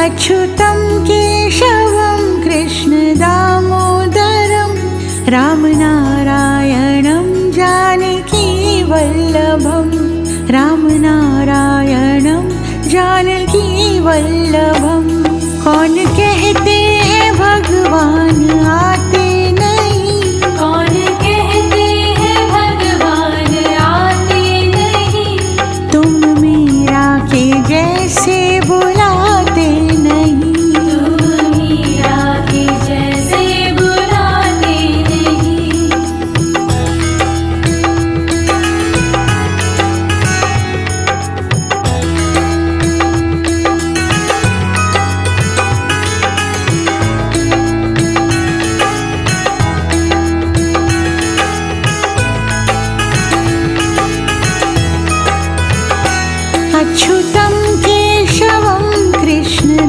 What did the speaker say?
अच्युतं केशवं कृष्णदामोदरं रामनारायणं जानकीवल्लभं रामनारायणं जानकीवल्लभं। कौन कहते हैं भगवान आते नहीं, कौन कहते हैं भगवान आते नहीं, तुम मीरा के जैसे बुलाते नहीं, तुम मीरा के जैसे बुलाते नहीं। अच्युतं केशवं कृष्ण